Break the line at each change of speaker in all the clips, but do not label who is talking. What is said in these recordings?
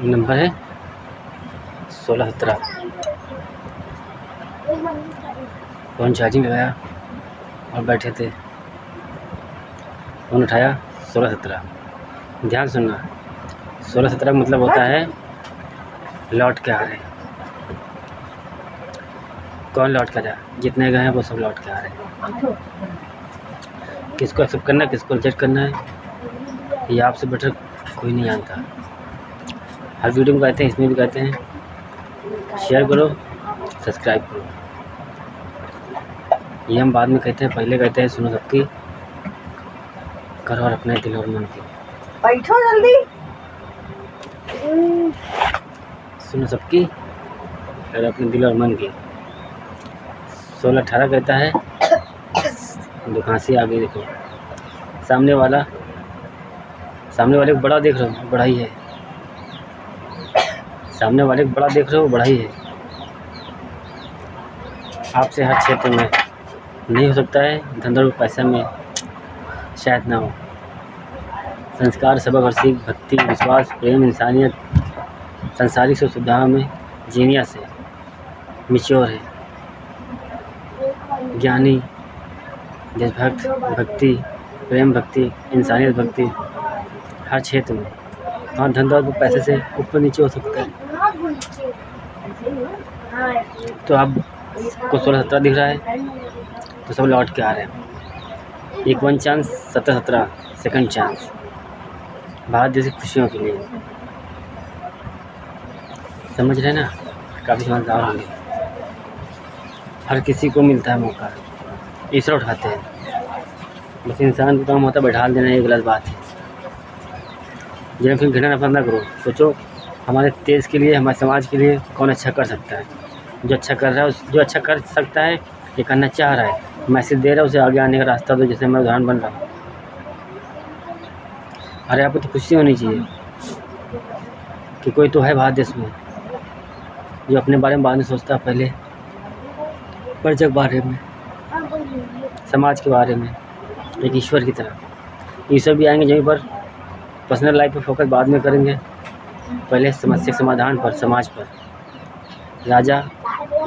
Number है 16-17। Phone charging लगाया और बैठे थे, फ़ोन उठाया 16-17। ध्यान सुनना, 16-17 का मतलब होता है लौट के आ रहे हैं। कौन लौट के आ रहा है? जितने गए हैं वो सब लौट के आ रहे हैं। किसको एक्सेप्ट करना है, किसको रिजेक्ट करना है, ये आपसे बेटर कोई नहीं जानता। हर वीडियो में कहते हैं, इसमें भी कहते हैं शेयर करो, सब्सक्राइब करो। ये हम बाद में कहते हैं, पहले कहते हैं सुनो सबकी, करो और अपने दिल और मन की।
बैठो जल्दी।
सुनो सबकी और अपने दिल और मन की। 16-18 कहता है, दो खांसी आ गई। देखो सामने वाले को बड़ा देख रहे हो, बड़ा ही है। सामने वाले को बड़ा देख रहे हो, बड़ा ही है। आपसे हर क्षेत्र में नहीं हो सकता है, धंधा और पैसा में शायद ना हो। संस्कार, सबक और सीख, भक्ति, विश्वास, प्रेम, इंसानियत, संसारिक सुख सुविधाओं में जीनियस है, मिच्योर है, ज्ञानी, देशभक्त, भक्ति, प्रेम भक्ति, इंसानियत भक्ति, हर क्षेत्र में। हाँ, धंधा और पैसे से ऊपर नीचे हो सकता है। तो आपको 16-17 दिख रहा है, तो सब लौट के आ रहे हैं। एक 1 चांस, 17-17 सेकंड चांस, भारत जैसी खुशियों के लिए। समझ रहे ना? काफ़ी समझदार होंगे। हर किसी को मिलता है मौका, ईश्वर उठाते हैं। बस इंसान का काम होता है बैठा देना, ये गलत बात है। जब फिर घृणा नफरत ना करो, सोचो हमारे देश के लिए, हमारे समाज के लिए कौन अच्छा कर सकता है। जो अच्छा कर रहा है, जो अच्छा कर सकता है, ये करना चाह रहा है, मैसेज दे रहा है, उसे आगे आने का रास्ता दो। जैसे मैं उदाहरण बन रहा हूँ। अरे आपको तो खुशी होनी चाहिए कि कोई तो है भारत देश में जो अपने बारे में बाद में सोचता है, पहले प्रजा के बारे में, समाज के बारे में, एक ईश्वर की तरह। ईश्वर भी आएंगे जहीं पर पर्सनल लाइफ पर फोकस बाद में करेंगे, पहले समस्या समाधान पर, समाज पर। राजा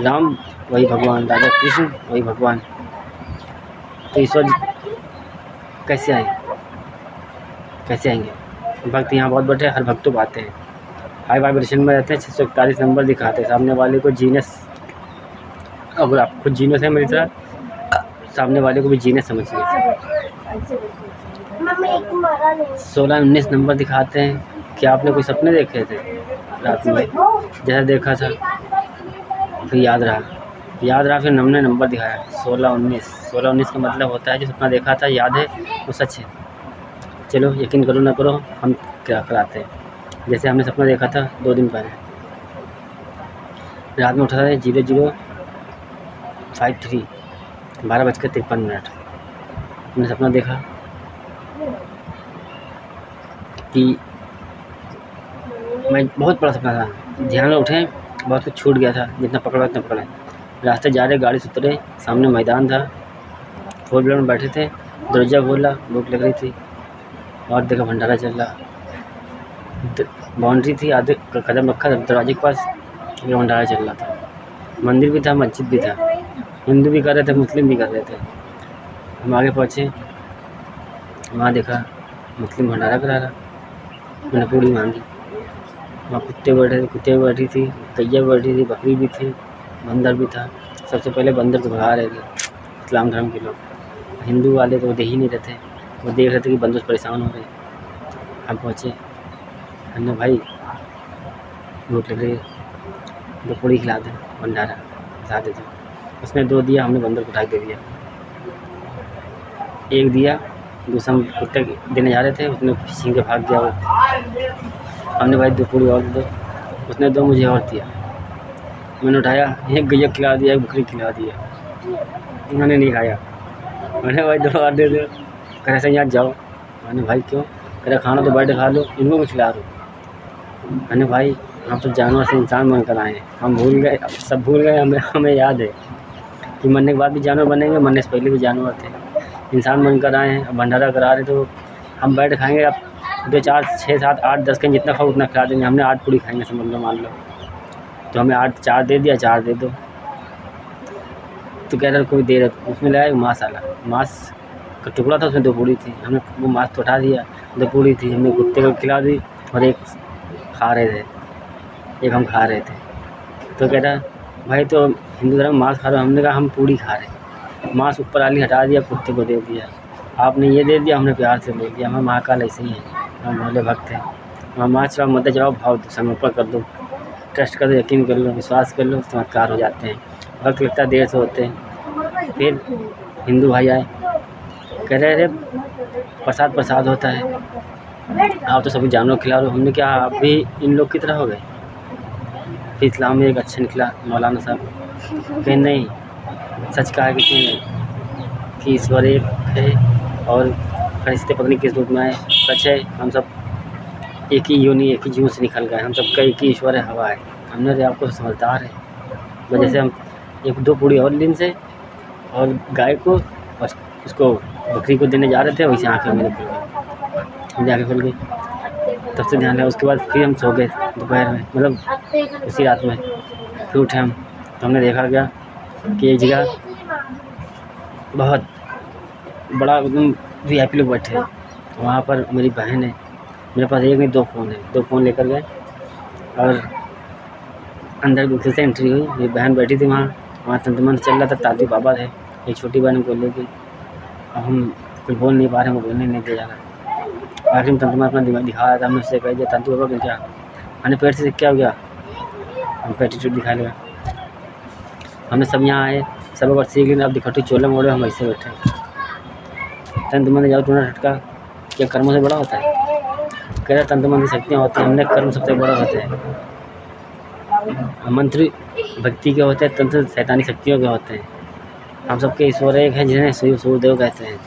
राम वही भगवान, राजा कृष्ण वही भगवान। तो ईश्वर कैसे आए, कैसे आएंगे? भक्त यहाँ बहुत बैठे, हर भक्त तो आते हैं, हाई वाइब्रेशन में रहते हैं। 641 नंबर दिखाते हैं सामने वाले को जीनियस। अगर आप खुद जीनियस है मेरी तरह, सामने वाले को भी जीनियस समझिए। 16-19 नंबर दिखाते हैं कि आपने कोई सपने देखे थे रात में, जैसा देखा था फिर याद रहा, फिर हमने नंबर दिखाया 16-19। 16-19 का मतलब होता है जो सपना देखा था याद है, वो सच है। चलो यकीन करो ना करो, हम क्या कराते हैं। जैसे हमने सपना देखा था 2 दिन पहले, रात में उठा था 00:53, 12:53। हमने सपना देखा कि मैं बहुत बड़ा सपना था, ध्यान में उठे, बहुत कुछ छूट गया था, जितना पकड़ा उतना पकड़ा। रास्ते जा रहे, गाड़ी से उतरे, सामने मैदान था, 4 व्हीलर में बैठे थे, दरवाजा खोला, भूख लग रही थी और देखा भंडारा चल रहा। बाउंड्री थी, आधे कदम रखा था दरवाजे के पास, ये भंडारा चल रहा था। मंदिर भी था, मस्जिद भी था, हिंदू भी कर रहे थे, मुस्लिम भी कर रहे थे। हम आगे पहुँचे, वहाँ देखा मुस्लिम भंडारा करा रहा। मैंने पूड़ी मांगी, वहाँ कुत्ते बैठे थे, कुत्ते बैठी थी, गैया बैठी थी, बकरी भी थी, बंदर भी था। सबसे पहले बंदर को भगा रहे थे इस्लाम धर्म के लोग। हिंदू वाले तो वो दे ही नहीं रहे थे, वो देख रहे थे कि बंदर से परेशान हो रहे। हम पहुँचे, हमने भाई भूख लग रही है, 2 पूड़ी खिला दें, भंडारा खिला देते। उसने 2 दिया, हमने बंदर को उठा के दे दिया। 1 दिया, दूसरा हम कुत्ते देने जा रहे थे, उसने छीन के भाग गया वो। हमने भाई 2 पूड़ी और दो, उसने 2 मुझे और दिया। मैंने उठाया, 1 गैया खिला दिया, 1 बकरी खिला दिया, उन्होंने नहीं खाया। मैंने भाई 2 और दे दो, कह रहे यहाँ जाओ। मैंने भाई क्यों? कह रहे खाना तो बैठ खा लो, इनको मैं खिला रहा हूँ। मैंने भाई हम तो जानवर से इंसान बनकर आए हैं, हम भूल गए, सब भूल गए। हमें याद है कि मरने के बाद भी जानवर बनेंगे, मरने से पहले भी जानवर थे, इंसान बनकर आए हैं। अब भंडारा करा रहे तो हम बैठ खाएंगे, अब 2 4 6 7 8 10 के जितना खाओ उतना खिला देंगे। हमने 8 पूड़ी खाएंगे समझ लो, मान लो, तो हमें 8 4 दे दिया, 4 दे दो। तो कह रहा कोई दे रहा, उसमें लाया मांस आला, मांस का टुकड़ा था, उसमें 2 पूड़ी थी। हमने वो मांस तो उठा दिया, 2 पूड़ी थी, हमने कुत्ते को खिला दी और एक खा रहे थे, एक हम खा रहे थे। तो कह रहा भाई तो हिंदू धर्म मांस खा रहे हो? हमने कहा हम पूड़ी खा रहे हैं, मांस ऊपर वाली हटा दिया, कुत्ते को दे दिया, आपने ये दे दिया, हमने प्यार से ले लिया। हमें महाकाल ऐसे ही है, हम भोले भक्त हैं। हम मांस चढ़ाओ, मत चढ़ाओ, भाव समर्पण कर दो, ट्रस्ट कर दो, यकीन कर लो, विश्वास कर लो, चमत्कार हो जाते हैं। वक्त लगता है, देर से होते हैं। फिर हिंदू भाई आए, कह रहे अरे प्रसाद प्रसाद होता है, आप तो सभी जानवर खिला रहे हो। हमने क्या आप भी इन लोग की तरह हो गए? फिर इस्लाम में एक अच्छा निकला मौलाना साहब, कहीं नहीं, सच कहा है किसी ने कि ईश्वर एक है और फरिश्ते पत्नी किस रूप में आए, सच है। हम सब एक ही योनि, एक ही जीव से निकल गए, हम सब का एक ही ईश्वर है, हवा है। हमने अरे आपको समझदार है, वजह से हम 1-2 पूड़ी और लीन से और गाय को और उसको बकरी को देने जा रहे थे, वैसे आँखें मेरे खुल गई, मुझे आँखें खुल गई, तब से ध्यान रहा। उसके बाद फिर हम सो गए दोपहर में, मतलब उसी रात में। फिर उठे हम, तो हमने देखा क्या कि एक जगह बहुत बड़ा एकदम VIP लोग बैठे हैं, वहाँ पर मेरी बहन है, मेरे पास एक नहीं 2 फ़ोन है, 2 फ़ोन लेकर गए और अंदर दूसरे से एंट्री हुई। मेरी बहन बैठी थी वहाँ तंत्र मंत्र चल रहा था, तांत्रिक बाबा थे, एक छोटी बहन को लेके। अब हम कुछ बोल नहीं पा रहे, हमको बोलने नहीं दिया जा रहा। आखिर में तंत्र मंत्र अपना दिमाग दिखा रहा था, हमने उससे कह दिया तांत्रिक बाबा क्या हमने पेट से क्या हो गया, हमको एटीट्यूड दिखा लगा। हमने सब यहाँ आए, सब अगर सीख लेना, अब दिखटी चोले मोड़े, हम ऐसे बैठे। तंत्र मंत्र जाओ टूना टटका, क्या कर्मों से बड़ा होता है? कह रहा तंत्र मंत्र शक्तियाँ होती हैं, हमने कर्म सबसे बड़ा होते हैं। मंत्र भक्ति के होते हैं, तंत्र शैतानी शक्तियों के होते हैं। हम सबके ईश्वर एक हैं जिन्हें सूर्यदेव कहते हैं।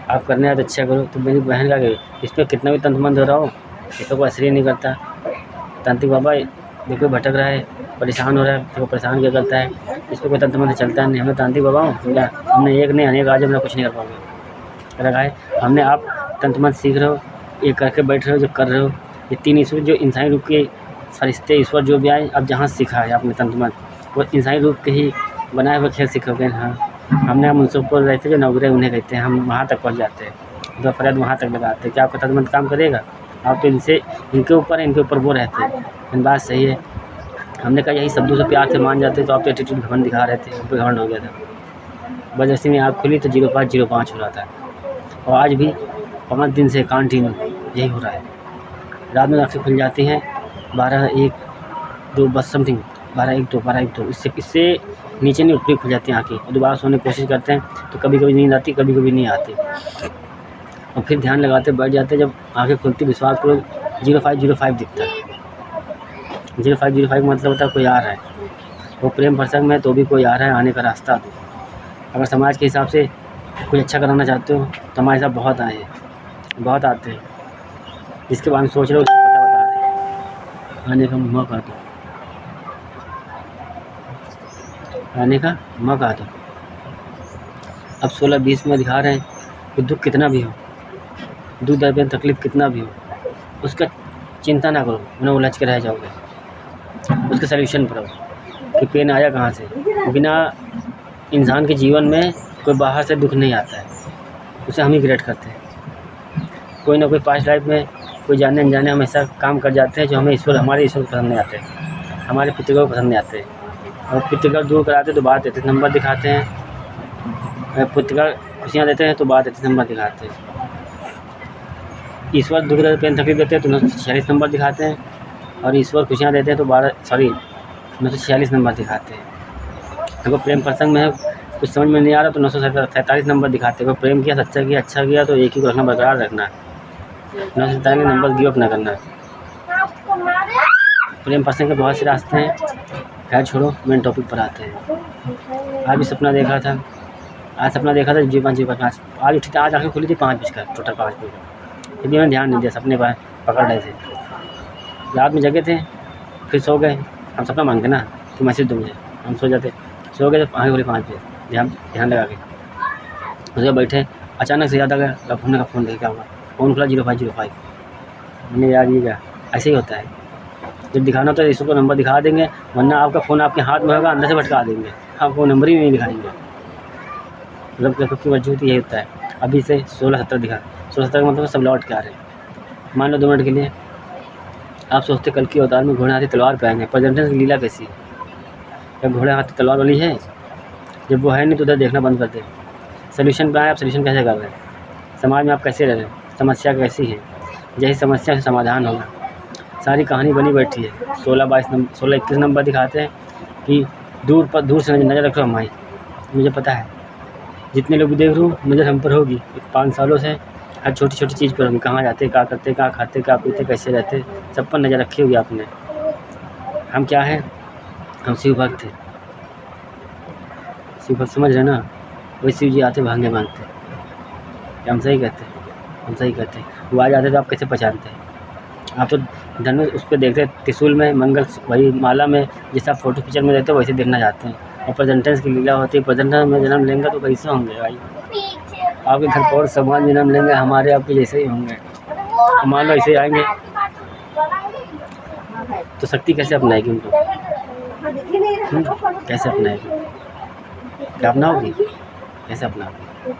आप करने आए तो अच्छा करो। तो मेरी बहन का इस पर कितना भी तंत्र मंत्र हो रहा हो, इसको कोई असर ही नहीं करता। तांत्रिक बाबा देखो भटक रहा है, परेशान हो रहा है, तो परेशान क्या करता है, इस पर कोई तंत्र मंत्र चलता नहीं। हमें तांत्रिक बाबा हूँ क्या, हमने एक नहीं अनेक आज हमने कुछ नहीं कर पाओगे लगा है। हमने आप तंत्र मंत्र सीख रहे हो, ये करके बैठ रहे हो, जो कर रहे हो, ये 3 ईश्वर जो इंसानी रूप के फरिश्ते ईश्वर जो भी आए, अब जहाँ सीखा है आपने तंत्र मंत्र, वो इंसानी रूप के ही बनाए हुए खेल सीखोगे। हाँ, हमने हम उनसे ऊपर रहते जो नवग्रह उन्हें कहते हैं, हम वहाँ तक पहुँच जाते हैं, तो फरियाद वहाँ तक लगाते हैं। क्या आपका तंत्र मंत्र काम करेगा? आप तो इनसे इनके ऊपर है, इनके ऊपर वो रहते हैं। लेकिन बात सही है, हमने कहा यही शब्दों से प्यार से मान जाते, तो आप तो एटीट्यूड घमंड दिखा रहे थे, उनको घमंड हो गया था। बस ऐसे में आँख खुली तो 0505 हो रहा था, और आज भी 5 दिन से कंटिन्यू यही हो रहा है। रात में आँखें खुल जाती हैं 12 1 2 बस समथिंग 12 1 2 12 1 2, इससे नीचे नहीं ऊपरी खुल जाती हैं आँखें, और दोबारा सोने की कोशिश करते हैं तो कभी कभी नींद आती, कभी कभी नहीं आती, और फिर ध्यान लगाते बैठ जाते। जब आँखें खुलती विश्वास करो 0505 दिखता है। 0505 मतलब होता है कोई आ रहा है, वो प्रेम प्रसंग में तो भी कोई आ रहा है, आने का रास्ता दो। अगर समाज के हिसाब से कुछ अच्छा कराना चाहते हो तो हमारे साथ बहुत आए हैं, बहुत आते हैं, जिसके बारे में सोच रहे हो उसको पता बता रहे हैं। आने का मौका दो, आने का मौका दो। अब 16-20 में दिखा रहे हैं कि दुख कितना भी हो, दुख दर्द में तकलीफ़ कितना भी हो, उसका चिंता ना करो, उन्हें उलझ के रह जाओगे। उसके सल्यूशन पर कि पेन आया कहाँ से। बिना इंसान के जीवन में कोई बाहर से दुख नहीं आता है, उसे हम ही क्रिएट करते हैं। कोई ना कोई पास्ट लाइफ में कोई जाने अनजाने हम ऐसा काम कर जाते हैं जो हमें ईश्वर हमारे ईश्वर को पसंद नहीं आते, हमारे पितृगण को पसंद नहीं आते, और पितृगण दूर कराते तो बात 33 नंबर दिखाते हैं, पितृगण खुशियाँ देते हैं तो बात 33 नंबर दिखाते हैं। ईश्वर दुख दर्द पेन तकलीफ देते हैं तो 946 नंबर दिखाते हैं, और ईश्वर खुशियाँ देते हैं तो 946 नंबर दिखाते हैं। अगर प्रेम प्रसंग में है कुछ समझ में नहीं आ रहा तो 947 नंबर दिखाते हैं। अगर प्रेम किया, सच्चा किया, अच्छा किया तो एक ही को रखना, बरकरार रखना है। 947 नंबर गिव अप ना करना। प्रेम प्रसंग के बहुत से रास्ते हैं, खैर छोड़ो, मेन टॉपिक पर आते हैं। आज भी सपना देखा था, आज सपना देखा था जी 5 आज उठी थी, आज आँखें खुली थी 5 बजकर, टोटल 5 बजे। फिर भी मैंने ध्यान नहीं दिया, सपने पर पकड़ रहे थे, रात में जगे थे, फिर सो गए। हम सपना मांगते ना कि मैसेज दो मुझे, हम सो जाते, सो गए तो आँखें खुली 5 बजे, ध्यान लगा के उसके बैठे। अचानक से याद आ गया, अब हमने का फ़ोन देख क्या हुआ, फ़ोन खुला 0505। मैंने यार ये क्या, ऐसे ही होता है। जब दिखाना होता है इसको नंबर दिखा देंगे, वरना आपका फ़ोन आपके हाथ में होगा, अंदर से भटका देंगे, आपको नंबर ही नहीं दिखाएंगे। मतलब की वजूद यही होता है। अभी से 16-17 दिखा, 16-17 का मतलब सब लौट के आ रहे हैं। मान लो 2 मिनट के लिए आप सोचते कल की अवतार में घोड़े हाथी तलवार पे आएंगे, प्रेजेंटेशन की लीला कैसी है? जब घोड़े हाथी तलवार वाली है, जब वो है नहीं तो उधर देखना बंद कर दे। सोल्यूशन पे आए, आप सोल्यूशन कैसे कर रहे हैं? समाज में आप कैसे रह रहे हैं? समस्या कैसी है? यही समस्या से समाधान होगा। सारी कहानी बनी बैठी है। 16-21 नंबर दिखाते हैं कि दूर से नज़र रखो हमारी। मुझे पता है जितने लोग भी देख रहा हूँ नज़र हम पर होगी। 5 सालों से हर छोटी छोटी चीज़ पर होगी। कहाँ जाते, क्या करते, क्या खाते, क्या पीते, कैसे रहते, सब पर नज़र रखी होगी आपने। हम क्या हैं? हम शिव भक्त थे। शिव भक्त समझ रहे ना? वही शिव जी आते भांगे मांगते। हम सही कहते हैं, हम सही कहते हैं। वो आ जाते तो आप कैसे पहचानते हैं? आप तो धनुष उस पर देखते हैं, त्रिशूल में, मंगल वही माला में, जैसा फोटो पिक्चर में देखते हो वैसे देखना चाहते हैं। और प्रेजेंटेंस की लीला होती है। प्रेजेंटेंस में जन्म लेंगे तो कैसे होंगे भाई? आपके घर पर और समाज में जन्म लेंगे, हमारे आपके जैसे ही होंगे। मान लो ऐसे आएंगे तो शक्ति कैसे अपनाएगी उनको? कैसे अपनाएगी? क्या अपनाओगी? कैसे अपनाओगी?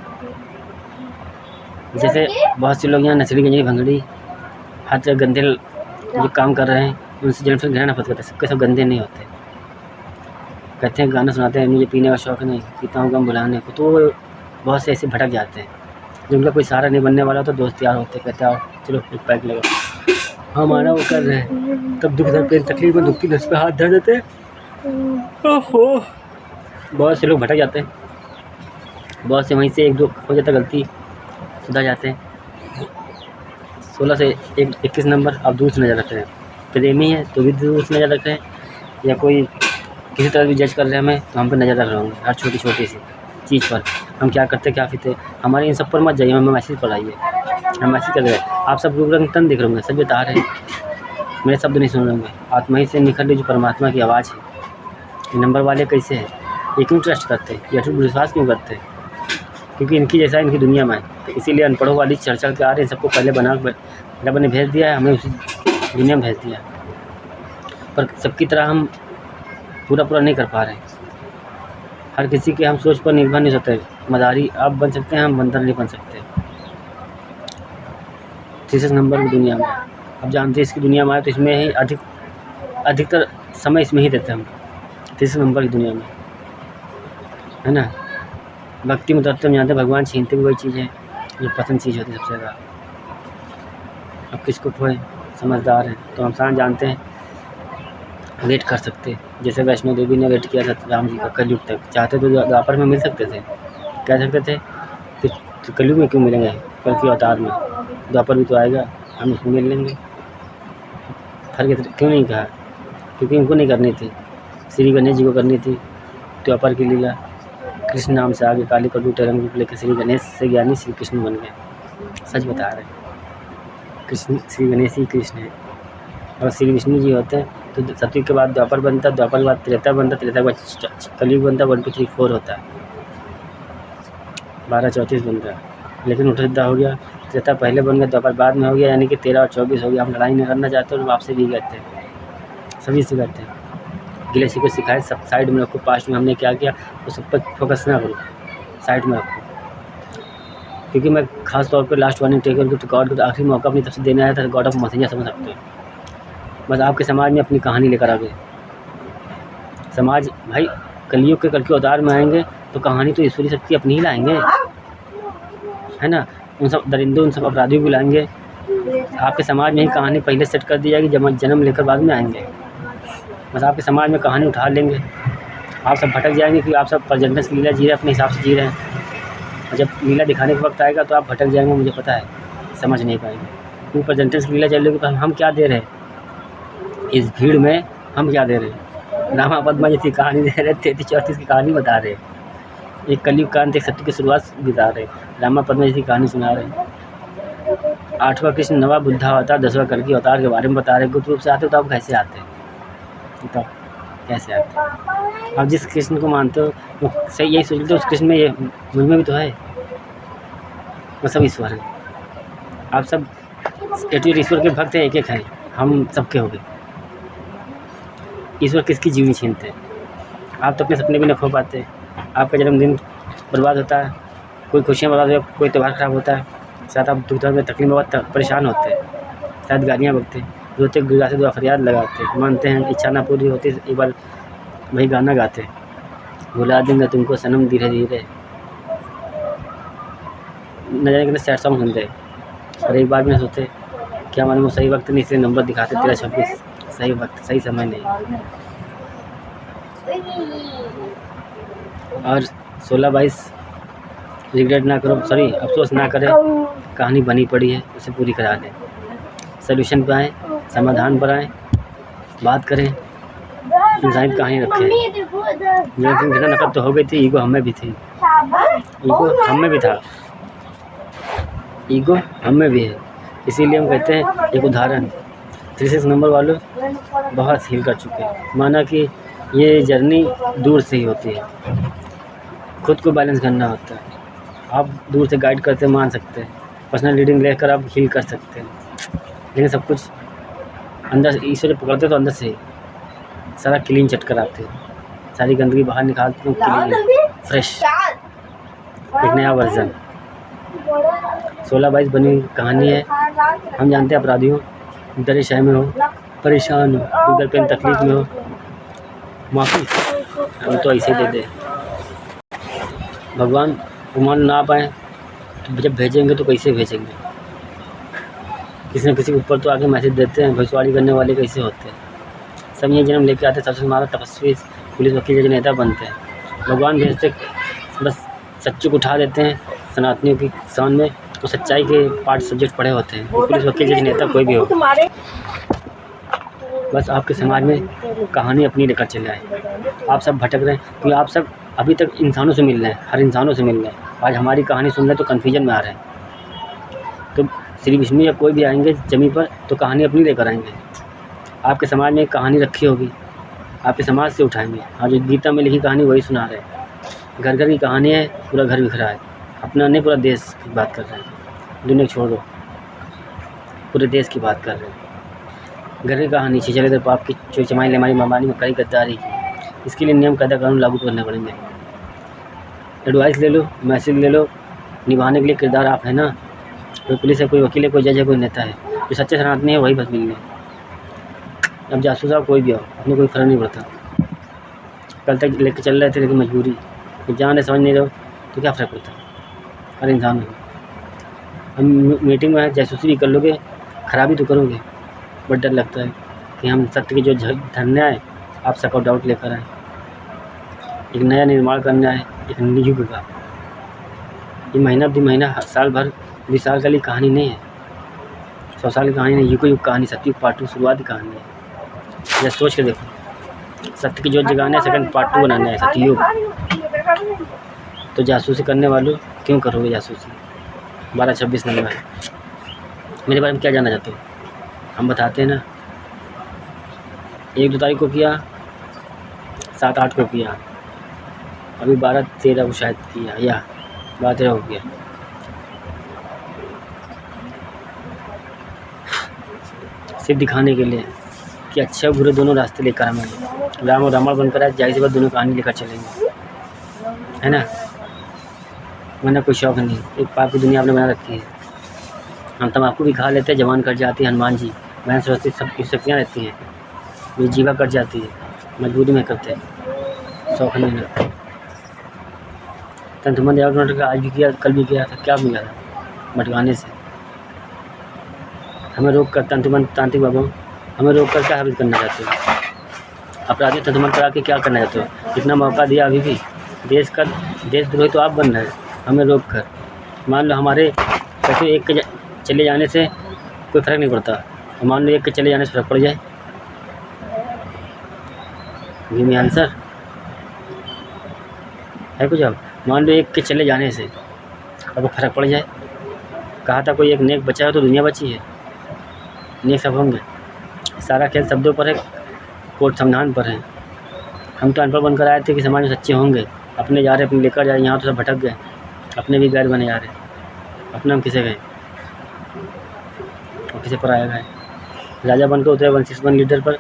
जैसे बहुत से लोग यहाँ नचली गंजली भंगड़ी हर जगह गंदे जो काम कर रहे हैं, उनसे जन्म से घृणा नफरत करते हैं। सबके सब गंदे नहीं होते। कहते हैं गाना सुनाते हैं मुझे पीने का शौक़ नहीं, पीता हूँ गम भुलाने को, तो बहुत से ऐसे भटक जाते हैं। जब उनका कोई सहारा नहीं बनने वाला तो दोस्त यार होते, कहते आओ चलो एक पैक लगा, हमारा वो कर रहे हैं। तब दुख दर्द पेन तकलीफ में दुखती नस पे हाथ धर देते हैं। ओहो, बहुत से लोग भटक जाते हैं। बहुत से वहीं से एक दो हो जाता गलती, सुधर जाते हैं। 16 से 21 नंबर आप दूर से नज़र रख रहे हैं। प्रेमी है तो भी दूर से नज़र रख रहे हैं, या कोई किसी तरह भी जज कर रहे हैं हमें तो हम पर नज़र रख रहे होंगे हर छोटी छोटी सी चीज़ पर। हम क्या करते क्या पीते, हमारे इन सब पर मत जाइए, हमें मैसेज पर आइए। हम मैसेज कर रहे हैं, आप सब रूप रंग तन दिख रहे होंगे, सब बता रहे हैं, मेरे शब्द नहीं सुन रहे होंगे। आत्मा ही से निकल रही जो परमात्मा की आवाज़ है। ये नंबर वाले कैसे हैं? ये क्यों ट्रस्ट करते हैं? ये अटूट विश्वास क्यों करते हैं? क्योंकि इनकी जैसा इनकी दुनिया में है, तो इसीलिए अनपढ़ों वाली चर्चा के आ रहे हैं। सबको पहले रब ने भेज दिया है, हमें उसी दुनिया में भेज दिया। पर सबकी तरह हम पूरा नहीं कर पा रहे। हर किसी के हम सोच पर निर्भर नहीं होते। मदारी आप बन सकते हैं, हम बंदर नहीं बन सकते। 36 नंबर की दुनिया में अब जानते हैं, इसकी दुनिया में आए तो इसमें ही अधिकतर समय इसमें ही देते हैं हम। 36 नंबर की दुनिया में, है ना? भक्ति में तत्व जानते हैं, भगवान छीनते भी वही चीज़ है जो पसंद चीज़ होती है सबसे ज़्यादा। अब किसको खोए? समझदार हैं तो इंसान जानते हैं वेट कर सकते। जैसे वैष्णो देवी ने वेट किया था राम जी का कलयुग तक। चाहते तो द्वापर में मिल सकते थे, कह सकते थे कि कलयुग में क्यों मिलेंगे, कल के अवतार में, द्वापर भी तो आएगा, हम उसमें मिल लेंगे। फर्क क्यों नहीं कहा? क्योंकि उनको नहीं करनी थी, श्री गणेश जी को करनी थी द्वापर की लीला। कृष्ण नाम से आगे काली कलयुग रंग रूप लेकर श्री गणेश से ज्ञानी श्री कृष्ण बन गए। सच बता रहे हैं, कृष्ण श्री गणेश ही कृष्ण है। और श्री विष्णु जी होते हैं तो सतयुग के बाद द्वापर बनता, द्वापर के बाद त्रेता बनता, त्रेता के बाद कलयुग बनता, 1 2 3 4 होता है, 12 34 बनता है। लेकिन उल्टा सीधा हो गया, त्रेता पहले बन गया, द्वापर बाद में हो गया, यानी कि 13 और 24 हो गया। हम लड़ाई नहीं करना चाहते और आपसे भी कहते हैं, सभी से कहते हैं, गिले को सिखाए सब साइड में रखो। पास्ट में हमने क्या किया वो सब पर फोकस ना करो, साइड में रखो। क्योंकि मैं खास तौर पर लास्ट वार्निंग टेकर को, तो गॉड को आखिरी मौका अपनी तरफ से देने आया था। गॉड ऑफ मैसेंजर समझ सकते हो। बस आपके समाज में अपनी कहानी लेकर आ गए। समाज भाई कलयुग के कल के अवतार में आएंगे तो कहानी तो ईश्वरी शक्ति अपनी ही लाएंगे, है ना? उन सब दरिंदों, उन सब अपराधियों को लाएंगे। आपके समाज में ही कहानी पहले सेट कर दी जाएगी, जब जन्म लेकर बाद में आएंगे। बस आपके समाज में कहानी उठा लेंगे, आप सब भटक जाएंगे कि आप सब प्रेजेंटेंस की लीला जी रहे हैं, अपने हिसाब से जी रहे हैं। और जब लीला दिखाने का वक्त आएगा तो आप भटक जाएंगे, मुझे पता है, समझ नहीं पाएंगे। क्योंकि प्रेजेंटेंस की लीला चल रही है तो हम क्या दे रहे हैं इस भीड़ में? हम क्या दे रहे हैं? रामा पद्मा जैसी कहानी दे रहे हैं, 33-34 की कहानी बता रहे हैं। एक कलयुग कांत, एक सत्य की शुरुआत बता रहे हैं, रामा पद्मा जैसी कहानी सुना रहे हैं। 8वां कृष्ण, 9वां बुद्धा अवतार, 10वां कल्कि अवतार के बारे में बता रहे हैं। गुप्त रूप से आते हो तो आप कैसे आते हैं? बताओ कैसे आते हैं? आप जिस कृष्ण को मानते हो वो सही, यही सोचते हो उस कृष्ण में ये मुझ में भी तो है, वो सब ईश्वर है। आप सब ईश्वर के भक्त हैं, एक एक हैं, हम सबके हो गए। ईश्वर किसकी जीवनी छीनते हैं। आप तो अपने सपने भी नहीं खो पाते, आपका जन्मदिन बर्बाद होता है, कोई खुशियाँ बर्बाद होती है, कोई त्यौहार ख़राब होता है, शायद आप दुख दर्द में तकलीफ में बहुत परेशान होते हैं, शायद गालियाँ बकते, रोते गिड़ा से दुआ फरियाद लगाते, मानते हैं इच्छा ना पूरी होती एक बार वही गाना गाते, भुला दूँगा तुमको सनम धीरे धीरे, न जाने कितने सैड सॉन्ग सुनते और एक बार भी नहीं सोचते क्या मालूम वो सही वक्त नहीं, इसलिए नंबर दिखाते 1326, सही वक्त सही समय नहीं। और 16-22 रिग्रेट ना करो, सॉरी अफसोस ना करें, कहानी बनी पड़ी है उसे पूरी करा दें, सल्यूशन पे आएँ, समाधान पर आएँ, बात करें, इंसानियत कहानी रखें। जितना नफरत तो हो गई थी, ईगो हमें भी थी, ईगो हमें भी था, ईगो हमें भी है, इसीलिए हम कहते हैं एक उदाहरण 36 नंबर वालों बहुत हील कर चुके हैं, माना कि ये जर्नी दूर से ही होती है, खुद को बैलेंस करना होता है, आप दूर से गाइड करते मान सकते हैं, पर्सनल रीडिंग लेकर आप हील कर सकते हैं, लेकिन सब कुछ अंदर से ईश्वर पकड़ते तो अंदर से ही सारा क्लीन चट कर आते हैं, सारी गंदगी बाहर निकालते हैं, क्लीन फ्रेश एक नया वर्जन। 16-22 बनी कहानी है, हम जानते हैं अपराधियों डरे शय में हो, परेशान हो, इधर पे तकलीफ में हो, माफ़ी हम तो ऐसे दे दे, भगवान मान ना पाए तो जब भेजेंगे तो कैसे भेजेंगे, किसी न किसी के ऊपर तो आगे मैसेज देते हैं, भविष्यवाणी करने वाले कैसे होते हैं, सब ये जन्म लेके आते, सबसे हमारा तपस्वी पुलिस वकील जज नेता बनते हैं, भगवान भेजते बस सच्चों को उठा देते हैं, सनातनियों की शान में तो सच्चाई के पार्ट सब्जेक्ट पढ़े होते हैं, पुलिस वकील जज नेता कोई भी हो, बस आपके समाज में कहानी अपनी लेकर चले आए, आप सब भटक रहे हैं क्योंकि आप सब अभी तक इंसानों से मिल रहे हैं, हर इंसानों से मिल रहे हैं, आज हमारी कहानी सुन रहे तो कन्फ्यूजन में आ रहे हैं, तो श्री विष्णु या कोई भी आएंगे ज़मीन पर तो कहानी अपनी लेकर आएंगे, आपके समाज में एक कहानी रखी होगी, आपके समाज से उठाएंगे, आज जो गीता में लिखी कहानी वही सुना रहे हैं, घर घर की कहानी है, पूरा घर बिखरा है, अपना नहीं पूरा देश की बात कर रहे हैं, दुनिया छोड़ दो, पूरे देश की बात कर रहे हैं, घर की कहानी छीछे इधर पाप की चोरी चमाई लेमारी मामानी मकड़ी गद्दारी की, इसके लिए नियम कायदा कानून लागू करने पड़ेंगे, एडवाइस ले लो, मैसेज ले लो, निभाने के लिए किरदार आप है ना, कोई पुलिस है, कोई वकील है, कोई जज है, कोई नेता है, जो सच्चे सनातनी है वही बस मिलने, अब जासूस आप कोई भी हो अपने कोई फ़र्क नहीं पड़ता, कल तक लेके चल रहे थे लेकिन मजबूरी, जान समझ नहीं रहो तो क्या फ़र्क पड़ता है, हर इंसान हो, हम मीटिंग में जासूसी भी कर लोगे, खराबी तो करोगे, बट डर लगता है कि हम सत्य के जो धरने आए आप सबका डाउट लेकर आए, एक नया निर्माण करने आए, एक नई युग का, ये महीना 2 महीना साल भर 20 साल का लिए कहानी नहीं है, 100 साल की कहानी नहीं, युग युग कहानी, सतयुग पार्ट 2 शुरुआती कहानी है, जब सोच के देखो सत्य की जो जगाना है सेकंड पार्ट 2 बनाना है सतयुग, तो जासूसी करने वालों क्यों करोगे जासूसी, 12-26 नंबर मेरे बारे में क्या जानना चाहते हो, हम बताते हैं ना, 1-2 तारीख को किया, 7-8 को किया, अभी 12-13 को शायद किया या 12-13 को किया, सिर्फ दिखाने के लिए कि अच्छे बुरे दोनों रास्ते लेकर हमें राम और रावण बनकर आज जाहिर सी बात दोनों कहानी लेकर चलेंगे, है ना, वरना कोई शौक़ नहीं, एक पाप की दुनिया आपने बना रखी है, हम तम्बाकू भी खा लेते हैं, जवान कट जाती है, हनुमान जी बहन सरस्वती सब शक्तियाँ रहती हैं, ये जीवा कट जाती है, मजबूरी में करते हैं, शौक़ नहीं लगता, तंतुमन देवट का आज भी किया, कल भी किया था, क्या मिला था भटकाने से, हमें रोक कर तंतुमन तांत्रिक बाबा हमें रोक कर क्या हासिल करना चाहते हो, अपराधी तंतुमन करा के क्या करना चाहते हो, इतना मौका दिया अभी भी, देशद्रोही तो आप बन रहे हैं, हमें रोक कर, मान लो हमारे कैसे एक के चले जाने से कोई फ़र्क नहीं पड़ता, और मान लो एक के चले जाने से फ़र्क पड़ जाए, गिव मी आंसर है कुछ, अब मान लो एक के चले जाने से अब फ़र्क पड़ जाए, कहा था कोई एक नेक बचा है तो दुनिया बची है, नेक सब होंगे, सारा खेल शब्दों पर है, कोर्ट संविधान पर है, हम तो अनपढ़ बनकर आए थे कि समाज में सच्चे होंगे, अपने जा रहे अपने लेकर जा रहे, यहाँ तो सब भटक गए, अपने भी गैर बने जा रहे, अपना हम किसे गए। और किसी पर आएगा है। राजा बनकर उतरे 161 लीडर पर।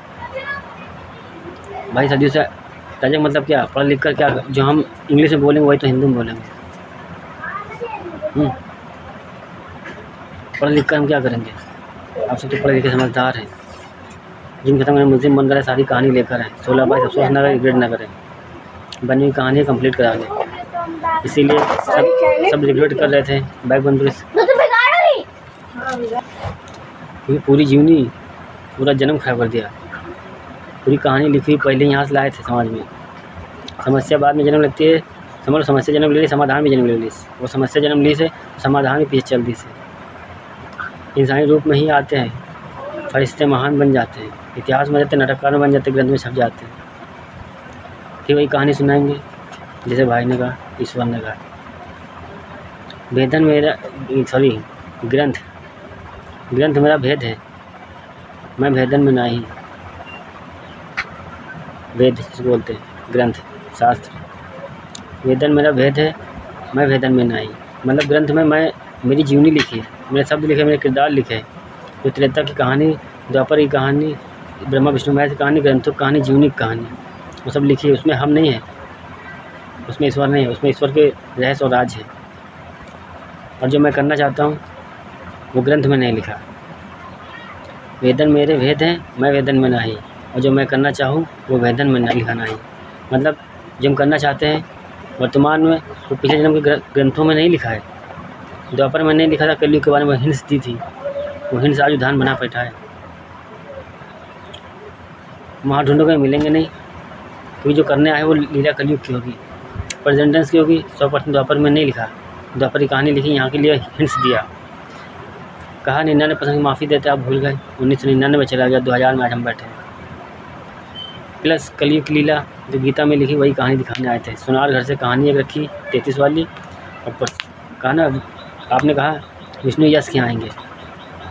भाई सदियों से राजा का मतलब क्या, पढ़ लिख कर क्या, जो हम इंग्लिश में बोलेंगे वही तो हिंदी में बोलेंगे। पढ़ लिख कर हम क्या करेंगे? आप सब तो पढ़े लिखे समझदार हैं। जिन खत्म मुस्लिम बन कर सारी कहानी लेकर आए। 16 बाईस अफसोस न करें, रिग्रेट न करें, बनी हुई कहानी कंप्लीट करा लें। इसीलिए सब रिग्रेट कर रहे थे बैग बंद कर, क्योंकि पूरी जीवनी पूरा जन्म खराब कर दिया। पूरी कहानी लिखी पहले यहाँ से लाए थे समाज में। समस्या बाद में जन्म लेती है, समझ, समस्या जन्म ले ली, समाधान भी जन्म ले ली। वो समस्या जन्म ली से समाधान भी पीछे चल दी से। इंसानी रूप में ही आते हैं, फरिश्ते महान बन जाते हैं, इतिहास में जाते, नाटककार बन जाते, ग्रंथ में छप जाते हैं। फिर वही कहानी सुनाएंगे जैसे भाई ने कहा, ईश्वर ने कहा। वेदन मेरा, सॉरी, ग्रंथ मेरा भेद है, मैं भेदन में नहीं। वेद जिसे बोलते हैं, ग्रंथ, शास्त्र। वेदन मेरा भेद है, मैं भेदन में नहीं। मतलब ग्रंथ में मैं मेरी जीवनी लिखी है, मेरे शब्द लिखे, मेरे किरदार लिखे। जो त्रेता की कहानी, द्वापर की कहानी, ब्रह्मा विष्णु महेश की कहानी, ग्रंथों की कहानी, जीवनी की कहानी, वो सब लिखी है। उसमें हम नहीं है, उसमें ईश्वर नहीं है, उसमें ईश्वर के रहस्य और राज है। और जो मैं करना चाहता हूँ वो ग्रंथ में नहीं लिखा। वेदन मेरे भेद हैं, मैं वेदन में नहीं। और जो मैं करना चाहूँ वो वेदन में नहीं लिखा नहीं। मतलब जो हम करना चाहते हैं वर्तमान में, वो पिछले जन्म के ग्रंथों में नहीं लिखा है। द्वापर में नहीं लिखा था, कलयुग के बारे में हिंस दी थी, वो हिंस आज उदाहरण बना बैठा है। वहाँ ढूंढोगे मिलेंगे नहीं, क्योंकि जो करने आए वो लीला कलयुग की होगी, प्रेजेंटेंस की होगी। 100% द्वापर में नहीं लिखा। द्वापर की कहानी लिखी, यहाँ के लिए हिंट्स दिया। कहा 99% की माफ़ी देते, आप भूल गए। 1999 चला गया, 2000 में आज हम बैठे हैं। प्लस कलयुग की लीला जो गीता में लिखी, वही कहानी दिखाने आए थे। सुनार घर से कहानी एक रखी 33 वाली, और कहा ना, आपने कहा विष्णु यश के आएंगे,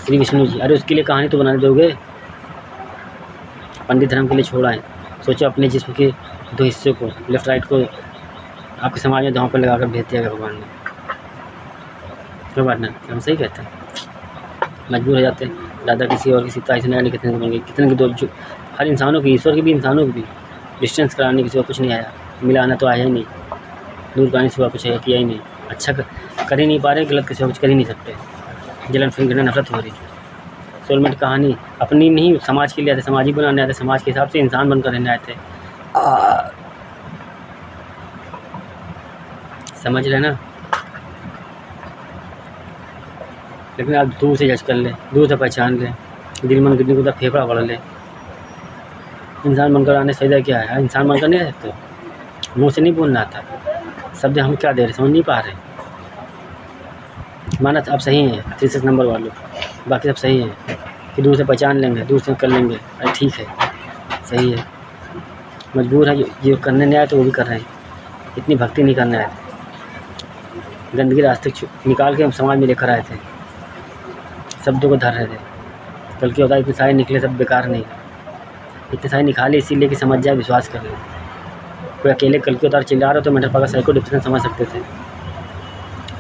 श्री विष्णु जी। अरे उसके लिए कहानी तो बनाने दोगे? पंडित धर्म के लिए छोड़ा है। सोचो अपने जिस्म के 2 हिस्से को, लेफ्ट राइट को, आपके समाज में दांव पर लगा कर भेज दिया गया भगवान ने। क्यों बात ना, हम सही कहते हैं। मजबूर हो जाते हैं। दादा किसी और की सीता ऐसे नया कितने बन गई, कितने की दो, हर इंसानों की, ईश्वर की भी, इंसानों की भी। डिस्टेंस कराने किसी को कुछ नहीं आया, मिलाना तो आया ही नहीं, दूर कराने से कुछ किया ही नहीं। अच्छा कर ही नहीं पा रहे, गलत किसी को कुछ कर ही नहीं सकते। जलन, फिर घृणा, नफरत हो रही। सोलमेट कहानी अपनी नहीं, समाज के लिए आते, समाज ही बनाने आते, समाज के हिसाब से इंसान बनकर रहने आए थे। समझ रहे ना? लेकिन आप दूर से जज कर ले, दूर से पहचान ले, दिल मन गिरने को फेफड़ा पढ़ ले। इंसान बनकर आने से फायदा क्या है? इंसान बनकर नहीं रह सकते, मुँह से नहीं बोलना आता। शब्द हम क्या दे रहे, समझ नहीं पा रहे। माना आप सही हैं 36 नंबर वालों, बाकी सब सही हैं कि दूर से पहचान लेंगे, दूर से कर लेंगे, अरे ठीक है, सही है। मजबूर है जो करने नहीं आए तो वो भी कर रहे हैं। इतनी भक्ति नहीं करने आए थे, गंदगी रास्ते निकाल के हम समाज में लेकर आए थे, शब्दों को धर रहे थे। कल की होता है इतने सारे निकले, सब बेकार नहीं, इतने सारे निकाले इसीलिए कि समझ जाए, विश्वास कर ले। कोई अकेले कल की उतार चिल्ला रहे हो तो मेंटल पागल साइको डिप्रेशन समझ सकते थे।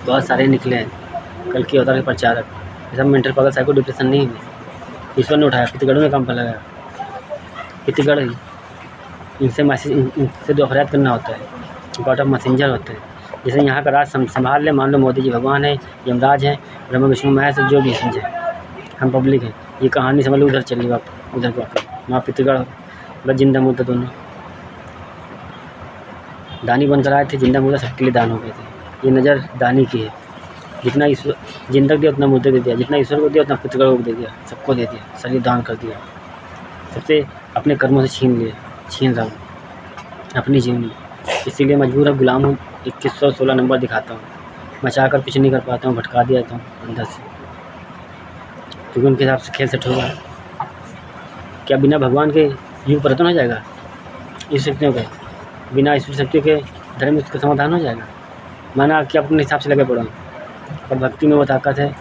बहुत सारे निकले हैं कल की अवतार के प्रचारक, सब मेंटल पागल साइको डिप्रेशन नहीं हुए। ईश्वर ने उठाया, कितगढ़ों में काम पर लगाया, कितगढ़ इनसे मैसेज, इनसे दो फरियाद करना होता है, गॉड ऑफ मैसेंजर होते हैं। जैसे यहाँ का राज संभाल ले, मान लो मोदी जी भगवान है, यमराज हैं, ब्रह्मा विष्णु महेश, जो भी समझे, हम पब्लिक हैं। ये कहानी समझ लो उधर चली, उधर को वहाँ पितृगढ़ बस जिंदा मुर्दा दोनों दानी बनकर आए थे, जिंदा मुर्दा सबके लिए दान हो गए थे। ये नज़र दानी की है, जितना ईश्वर जिंदा दिया उतना मुर्दे दे दिया, जितना ईश्वर को दिया उतना पितृगढ़ को दे दिया, सबको दे दिया, शरीर दान कर दिया। सबसे अपने कर्मों से छीन रहा हूँ अपनी जीवनी, इसीलिए मजबूर है, गुलाम हूँ। 2116 नंबर दिखाता हूँ, मचा कर कुछ नहीं कर पाता हूँ, भटका दिया जाता हूँ अंदर से, क्योंकि उनके हिसाब से खेल सेट होगा। क्या बिना भगवान के युग परिवर्तन हो जाएगा? ईश्वर शक्तियों के बिना, ईश्वर शक्तियों के धर्म में उसका समाधान हो जाएगा? माना कि अपने हिसाब से लगे पड़ो, और भक्ति में वो ताकत है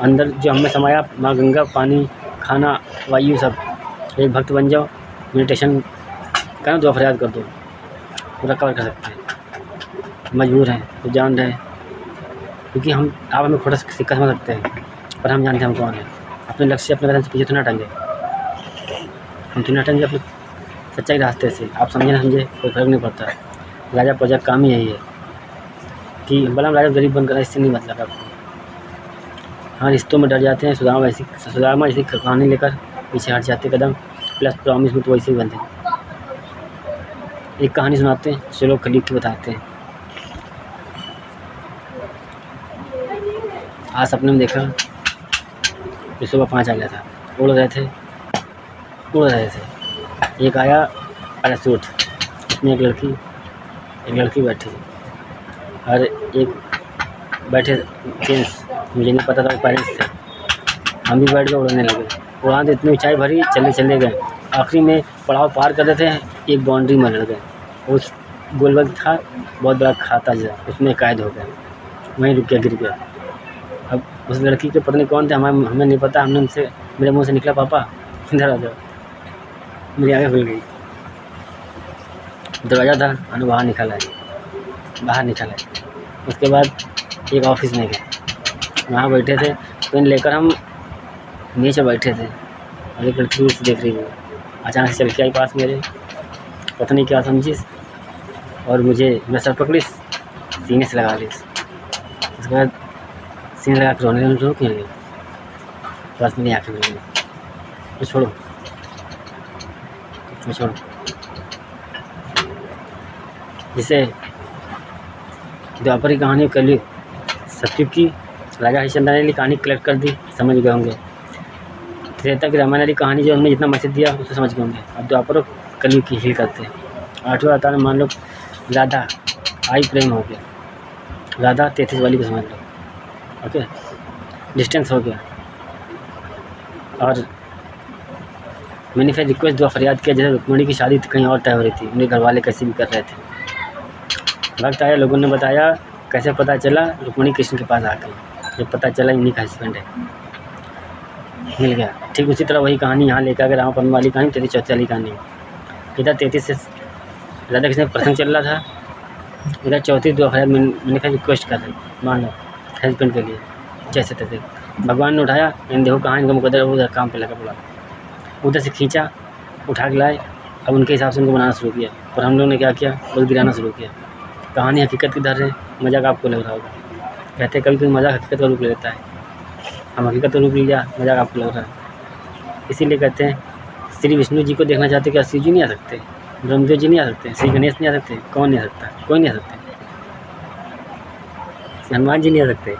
अंदर जो हमें समाया। माँ गंगा, पानी, खाना, वायु, सब एक भक्त बन जाओ, मेडिटेशन करो, दुआ फरियाद कर दो, पूरा कवर कर सकते हैं। मजबूर हैं तो जान रहे हैं, क्योंकि आप हमें थोड़ा सा सिक्का समझ सकते हैं, पर हम जानते हैं हम कौन है। अपने लक्ष्य अपने कदम से पीछे तो ना टंगे, हम तो ना टंगे अपने सच्चाई रास्ते से। आप समझे ना समझे कोई फर्क नहीं पड़ता। राजा प्रजा काम ही यही है कि भला हम राजा गरीब बनकर, इससे नहीं मतलब आपको। हाँ, रिश्तों में डर जाते हैं, सुदामा ऐसी कहानी लेकर पीछे हट जाते कदम, प्लस प्रॉमिस में तो वैसे ही बनते हैं। एक कहानी सुनाते हैं, चलो खलीक की बताते हैं। आज सपने में देखा कि सुबह 5 आ गया था, उड़ रहे थे। एक आया पैराशूट, उसमें एक लड़की बैठी और एक बैठे जेंट्स, मुझे नहीं पता था वो पेरेंट्स थे। हम भी बैठ के उड़ने लगे। उड़ान तो इतनी ऊंचाई भरी, चले गए। आखिरी में पड़ाव पार कर रहे थे, एक बाउंड्री में लड़ गए। उस गोलबल था, बहुत बड़ा खाता जैसा, उसमें कैद हो गए, वहीं रुक के गिर गया। अब उस लड़की के पत्नी कौन थे हमें नहीं पता। हमने उनसे, मेरे मुंह से निकला, पापा इधर आ जाओ। मेरी आँखें खुल गई। दरवाज़ा था, हम बाहर निकल आए। उसके बाद एक ऑफिस में गए, वहाँ बैठे थे, पेन लेकर हम नीचे बैठे थे और एक लड़की उसे देख रही थी। अचानक से चल के आई पास मेरे, पता नहीं क्या समझी और मैं सर पकड़ी, सीने से लगा ली। उसके बाद सीने लगा कर रोने लगी। बस मेरी आँखें मिल गई। तो छोड़ो जिसे द्वापर की कहानी कलयुग सतयुग की राजा हरिश्चंद्र ने कहानी कलेक्ट कर दी, समझ गए होंगे। त्रेता की रामायण वाली कहानी जो हमने जितना मैसेज दिया उसे समझ गए होंगे। अब द्वापर कलयुग की हील करते हैं। 8वें अवतार में मान लो राधा आई, प्रेम हो गया, राधा 33 वाली को समझ लो, ओके, डिस्टेंस हो गया। और मैंने फिर रिक्वेस्ट दुआ फरियाद किया, जैसे रुक्मणी की शादी कहीं और तय हो रही थी, उनके घर वाले कैसे भी कर रहे थे। वक्त आया, लोगों ने बताया, कैसे पता चला, रुक्मणी कृष्ण के पास आ गई। जब पता चला इन्हीं का हस्बैंड है, मिल गया। ठीक उसी तरह वही कहानी यहाँ लेकर, अगर रामापन वाली कहानी 33 वाली कहानी, इधर 33 से राधा कृष्ण प्रसंग चल रहा था, इधर 34 दुआ फरियाद मैंने फिर रिक्वेस्ट कर रही, मान लो हस्बैंड के लिए, जैसे तैसे भगवान ने उठाया। इन देखो कहाँ इनका मुकद्दर उधर काम पे लगा पड़ा, उधर से खींचा, उठा के लाए। अब उनके हिसाब से उनको बनाना शुरू किया, और हम लोग ने क्या किया, बस गिराना शुरू किया। कहानी हकीकत की दर है, मजाक आपको लग रहा होगा। कहते कभी कभी मजाक हकीकत का रूप ले लेता है, हम हकीकत का रूप ले लिया, मजाक आपको लग रहा है। इसीलिए कहते हैं श्री विष्णु जी को देखना चाहते क्या शिव जी नहीं आ सकते, ब्रह्मदेव जी नहीं आ सकते, श्री गणेश नहीं आ सकते, कौन नहीं आ सकता, कोई नहीं आ सकते, हनुमान जी नहीं आ सकते।